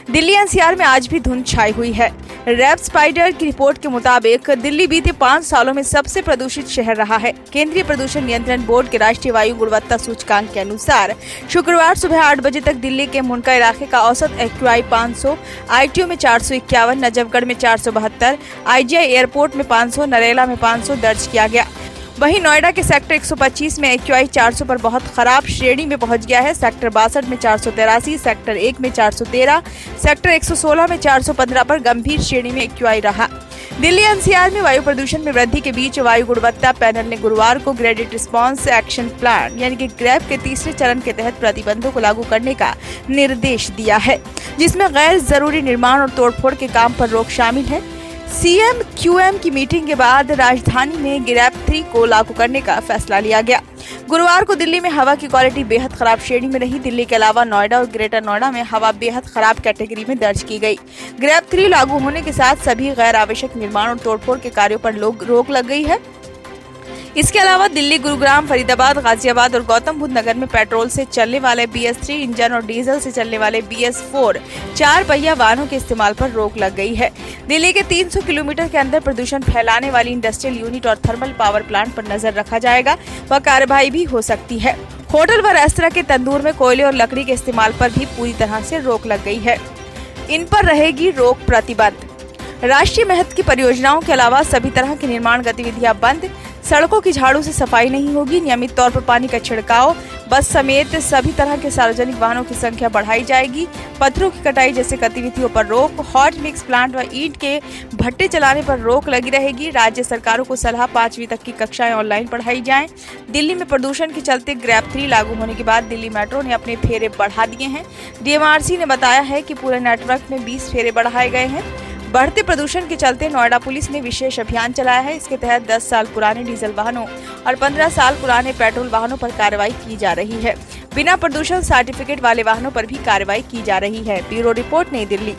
Delhi NCR में आज भी धुंध छाई हुई है। रैप स्पाइडर की रिपोर्ट के मुताबिक दिल्ली बीते 5 सालों में सबसे प्रदूषित शहर रहा है। केंद्रीय प्रदूषण नियंत्रण बोर्ड के राष्ट्रीय वायु गुणवत्ता सूचकांक के अनुसार शुक्रवार सुबह 8 बजे तक दिल्ली के मुंडका इलाके का औसत एक्यूआई 500, आईटीओ में 451, नजफगढ़ में 472, आईजीआई एयरपोर्ट में 500, नरेला में 500 दर्ज किया गया। वहीं नोएडा के सेक्टर 125 में एक्यूआई 400 पर बहुत खराब श्रेणी में पहुंच गया है। सेक्टर 62 में 483, सेक्टर 1 में 413, सेक्टर 116 में 415 पर गंभीर श्रेणी में एक्यूआई रहा। दिल्ली एनसीआर में वायु प्रदूषण में वृद्धि के बीच वायु गुणवत्ता पैनल ने गुरुवार को ग्रेडेड रिस्पांस एक्शन प्लान यानी कि ग्रैप के तीसरे चरण के तहत प्रतिबंधों को लागू करने का निर्देश दिया है, जिसमें गैर जरूरी निर्माण और तोड़फोड़ के काम पर रोक शामिल है। सीएम क्यूएम की मीटिंग के बाद राजधानी में ग्रैप 3 को लागू करने का फैसला लिया गया। गुरुवार को दिल्ली में हवा की क्वालिटी बेहद खराब श्रेणी में रही। दिल्ली के अलावा नोएडा और ग्रेटर नोएडा में हवा बेहद खराब कैटेगरी में दर्ज की गई। ग्रैप 3 लागू होने के साथ सभी गैर आवश्यक निर्माण और तोड़फोड़ के कार्यों पर रोक लग गई है। इसके अलावा दिल्ली, गुरुग्राम, फरीदाबाद, गाजियाबाद और गौतम बुद्ध नगर में पेट्रोल से चलने वाले BS3 इंजन और डीजल से चलने वाले BS4 4 पहिया वाहनों के इस्तेमाल पर रोक लग गई है। दिल्ली के 300 किलोमीटर के अंदर प्रदूषण फैलाने वाली इंडस्ट्रियल यूनिट और थर्मल पावर प्लांट पर नजर रखा जाएगा व कार्रवाई भी हो सकती है। होटल व रेस्तरां के तंदूर में कोयले और लकड़ी के इस्तेमाल पर भी पूरी तरह से रोक लग गई है। इन पर रहेगी रोक प्रतिबंध। राष्ट्रीय महत्व की परियोजनाओं के अलावा सभी तरह की निर्माण गतिविधियां बंद। सड़कों की झाड़ू से सफाई नहीं होगी। नियमित तौर पर पानी का छिड़काव, बस समेत सभी तरह के सार्वजनिक वाहनों की संख्या बढ़ाई जाएगी। पत्थरों की कटाई जैसे गतिविधियों पर रोक। हॉट मिक्स प्लांट व ईंट के भट्टे चलाने पर रोक लगी रहेगी। राज्य सरकारों को सलाह 5वीं तक की कक्षाएं ऑनलाइन पढ़ाई जाएं। दिल्ली में प्रदूषण के चलते ग्रैप 3 लागू होने के बाद दिल्ली मेट्रो ने अपने फेरे बढ़ा दिए हैं। DMRC ने बताया है कि पूरे नेटवर्क में 20 फेरे बढ़ाए गए हैं। बढ़ते प्रदूषण के चलते नोएडा पुलिस ने विशेष अभियान चलाया है। इसके तहत 10 साल पुराने डीजल वाहनों और 15 साल पुराने पेट्रोल वाहनों पर कार्रवाई की जा रही है। बिना प्रदूषण सर्टिफिकेट वाले वाहनों पर भी कार्रवाई की जा रही है। ब्यूरो रिपोर्ट, नई दिल्ली।